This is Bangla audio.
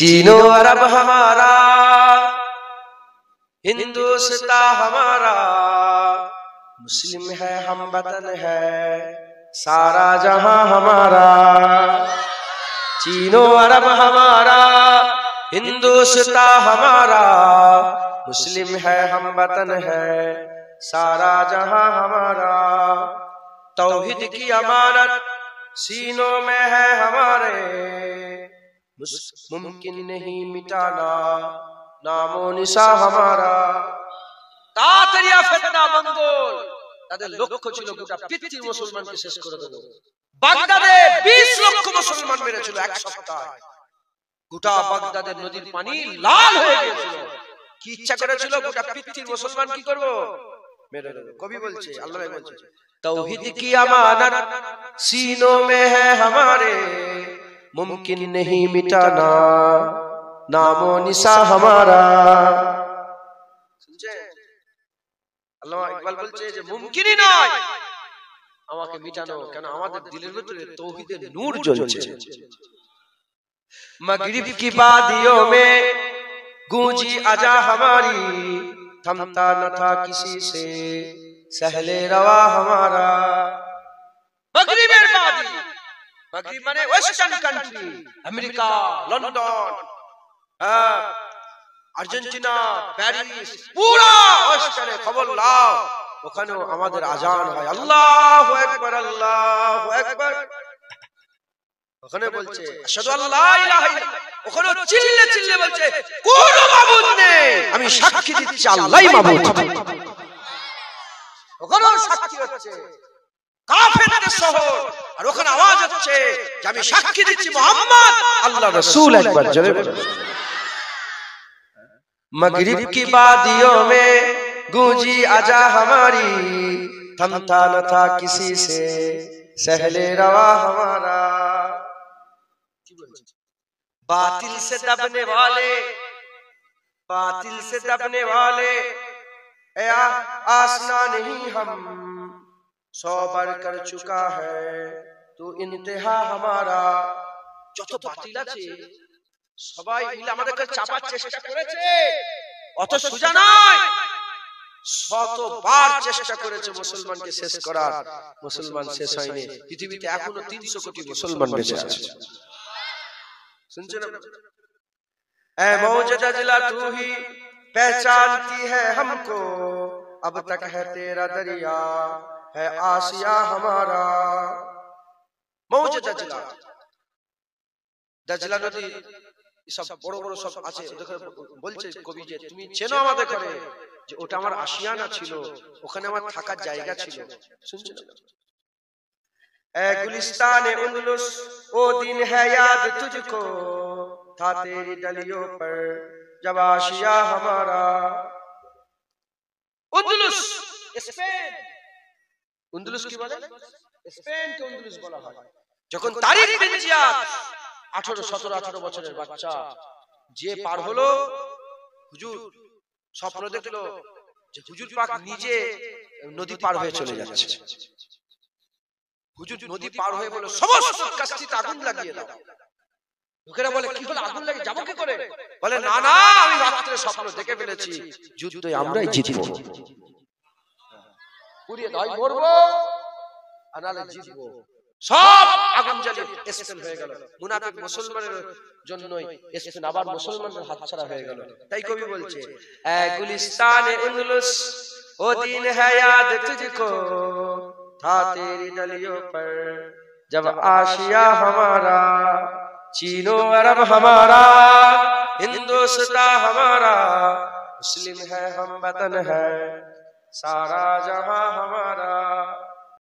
चीनो अरब हमारा, हिंदुस्तान हमारा, मुस्लिम है हम वतन है सारा जहां हमारा। चीनो अरब हमारा, हिंदुस्तान हमारा, मुस्लिम है हम वतन है सारा जहां हमारा। तौहीद की अमानत सीनों में है हमारे, मुमकिन नहीं मिटाना नामो निशा हमारा। तातरिया ফিতনা মঙ্গল তাদের লক্ষ্য ছিল গোটা পৃথিবীর মুসলমানকে শেষ করে দেব। বাগদাদে 20 লক্ষ মুসলমান মেরেছিল এক সপ্তাহে। গোটা বাগদাদের নদীর পানি লাল হয়ে গিয়েছিল। কি ইচ্ছা করেছিল গোটা পৃথিবীর মুসলমান কি করব? মেরে দেব। কবি বলছে, আল্লাহ বলছে, तौहीद की अमानत सीनों में है हमारे, मुमकिन नहीं मिटाना नामो निशा हमारा। শুনছেন? আল্লামা ইকবাল বলছে যে মুমকিনই নয় আমাকে মিটানো, কেন আমাদের দিলের ভিতরে তৌহিদের নূর জ্বলছে। मगरिब की वादियों में गूंजी आजा हमारी, थमता न था किसी से सहले रवा हमारा। मगरिबेर वादी, मगरिब माने western country, America, London, Argentina, Paris, পুরা ওয়েস্টার্নে খবর লাও, ওখানেও আমাদের আজান হয় আল্লাহু আকবার আল্লাহু আকবার। ওখানে বলছে আশহাদু আল্লা ইলাহা ইল্লাল্লাহ, ওখানেও চিল্লে চিল্লে বলছে কোনো মাবুদ নেই, আমি সাক্ষী দিচ্ছি আল্লাহই মাবুদ। ওখানেও সাক্ষী হচ্ছে কাফেরদের শহর, আর ওখানে আওয়াজ হচ্ছে যে আমি সাক্ষী দিচ্ছি মুহাম্মদ আল্লাহর রাসূল। একবার জোরে বলুন। मगरिब की वादियों में गूंजी आजा हमारी, थमता न था किसी से सहले रवा हमारा। बातिल से दबने वाले, बातिल से दबने वाले आसना नहीं हम, सौ बार कर चुका है तो इंतहा हमारा। যত বাতিল আছে সবাই মিলে আমাদেরকে চাপার চেষ্টা করেছে, অত সোজা নয়। শতবার চেষ্টা করেছে মুসলমানকে শেষ করার, মুসলমান শেষ হয়নি। পৃথিবীতে এখনো 300 কোটি মুসলমান বেঁচে আছে। শুনছেন? এ মৌজুদা জিলা তু হি পহচানতি है हमको, अब तक है तेरा दरिया है आसिया हमारा। মৌজুদা জিলা, দাজলা নদী, সব বড় বড় সব আছে। বলছে কবি যে তুমি চেনো আমাদের করে, যে ওটা আমার আশিয়ানা ছিল, ওখানে আমার থাকার জায়গা ছিল। শুনছেন? এ গুলিস্তানে উন্দুলুস ও দিন है याद तुझको, था तेरी डलियों पर जब आशिया हमारा। উন্দুলুস স্পেন, উন্দুলুস কি বলে? স্পেনকে উন্দুলুস বলা হয়। যখন তারিক বিন জিয়াদ 17 বছরের বাচ্চা, যে পার হলো, হুজুর স্বপ্ন দেখলো যে হুজুর পাক নিজে নদী পার হয়ে চলে যাচ্ছে। হুজুর নদী পার হয়ে বলে সমস্ত কাস্তিতে আগুন লাগিয়ে দাও। লোকেরা বলে কি হলো, আগুন লাগিয়ে যাবো কি করে? বলে না না, আমি রাত্রে স্বপ্ন দেখে ফেলেছি যুদ্ধে আমরাই জিতবো। পুড়িয়ে দাও, মরবো আর নালে জিতবো। সব আগুন জ্বালিয়ে স্পেন হয়ে গেল। মুনাফিক মুসলমানের জন্যই স্পেন আবার মুসলমানদের হাতছাড়া হয়ে গেল। তাই কবি বলছে এ গুলিস্তানে উন্দুলুস ও দিন है याद तुझको, था तेरी डलियों पर जब आशिया हमारा। चीनो अरब हमारा, हिंदुस्तान हमारा, मुस्लिम है हम वतन है सारा जहां हमारा।